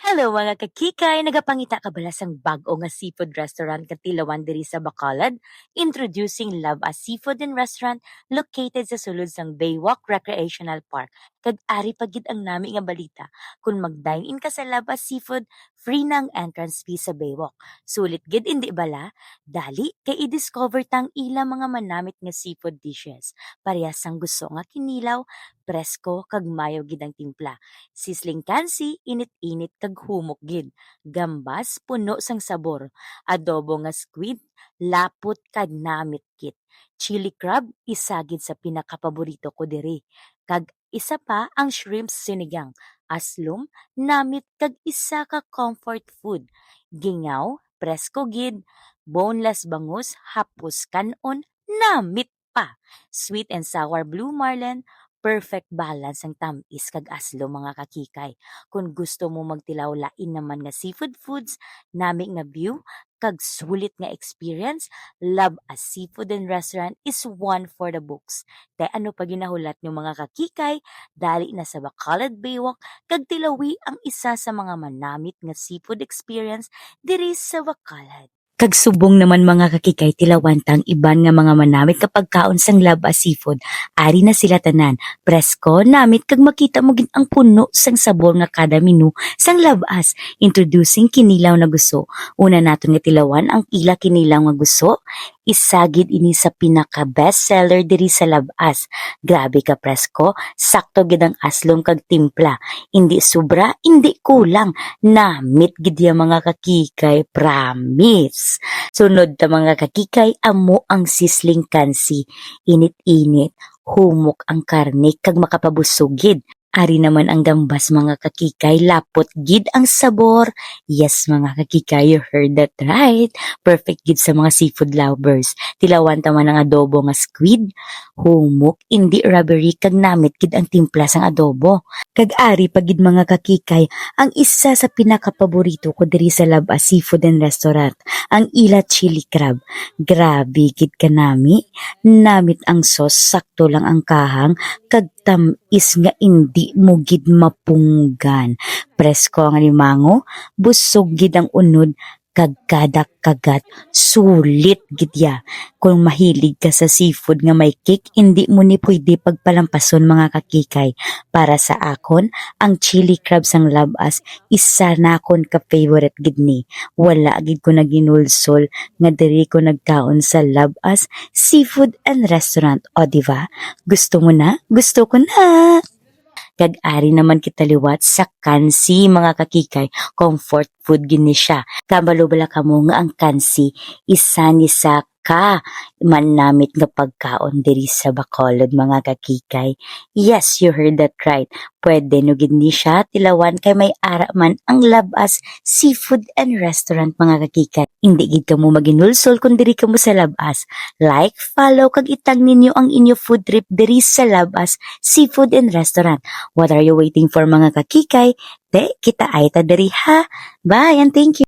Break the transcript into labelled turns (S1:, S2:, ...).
S1: Hello mga kakikay! Nagapangita ka bala sang bag-o nga seafood restaurant katilawan diri sa Bacolod? Introducing Love a Seafood and Restaurant located sa sulod sang Baywalk Recreational Park. Kag ari pagid ang nami nga balita. Kung mag-dine-in ka sa Love a Seafood, free nang entrance fee sa Baywalk. Sulit gid indi bala? Dali kay i-discover tang ila mga manamit nga seafood dishes. Parehas sang gusto nga kinilaw, presko kag mayo gid ang timpla. Sisling kansi, init-init kag humok gid. Gambas, puno sang sabor. Adobo nga squid, lapot kag namit kit. Chili crab, isa gid sa pinakapaborito ko diri. Kag isa pa ang shrimp sinigang. Aslom, namit kag isa ka comfort food. Gingaw, presko gid. Boneless bangus, hapos kanon, namit pa. Sweet and sour blue marlin, perfect balance ang tamis kag aslo mga kakikay. Kung gusto mo magtilaw lain naman nga seafood foods, nami nga view, kag sulit nga experience, Love a Seafood and Restaurant is one for the books. Te ano pa ginahulat ng mga kakikay, dali na sa Bacolod Baywalk, kag tilawi ang isa sa mga manamit nga seafood experience diri sa Bacolod. Kag subong naman mga kakikay tilawan tang iban nga mga manamit kapag kaon sang Love a Seafood. Ari na sila tanan. Presko, namit kag makita mo gid ang puno sang sabor nga kada menu sang labas. Introducing kinilaw na gusto. Una naton nga tilawan ang ila kinilaw nga gusto. Isagid ini sa pinaka bestseller diri sa labas. Grabe ka presko, sakto gid ang aslom kag timpla. Hindi sobra, hindi kulang. Namit gid ya mga kakikay, promise. Sunod ta mga kakikay, amo ang sisling kansi. Init-init, humok ang karne kag makapabusog gid. Ari naman ang gambas mga kakikay, lapot gid ang sabor. Yes mga kakikay, you heard that right. Perfect gid sa mga seafood lovers. Tilawan taman ang adobo nga squid, humok, indi rubbery kag namit gid ang timpla sang adobo. Kag ari pa gid mga kakikay, ang isa sa pinakapaborito ko diri sa Love a Seafood and Restaurant, ang ila chili crab. Grabe gid kanami, namit ang sauce, sakto lang ang kahang, kag tamis nga indi mo gid mapunggan. Presko ang alimango, busog gid ang unod, kag kada kagat sulit gid ya. Kung mahilig ka sa seafood nga may kick, hindi mo ni pwede pagpalampason mga kakikay. Para sa akon, ang chili crab sang labas, isa na akon ka-favorite gid ni. Wala gid ko naginulsol nga diri ko nagkaon sa Labas Seafood and Restaurant. O diba? Gusto mo na? Gusto ko na! Kag ari naman kita liwat sa kansi mga kakikay, comfort food gini siya. Kabalo bala kamo nga ang kansi, isa ni sa ka manamit nga pagkaon diri sa Bacolod mga kakikay. Yes, you heard that right. Pwede no gid ni siya tilawan kay may ara man ang Labas Seafood and Restaurant mga kakikay. Hindi gid kamo maginulsol kung diri kamo sa Labas. Like, follow kag itag ninyo ang inyo food trip diri sa Labas Seafood and Restaurant. What are you waiting for mga kakikay? Te, kita ay ta diri ha. Bye and thank you.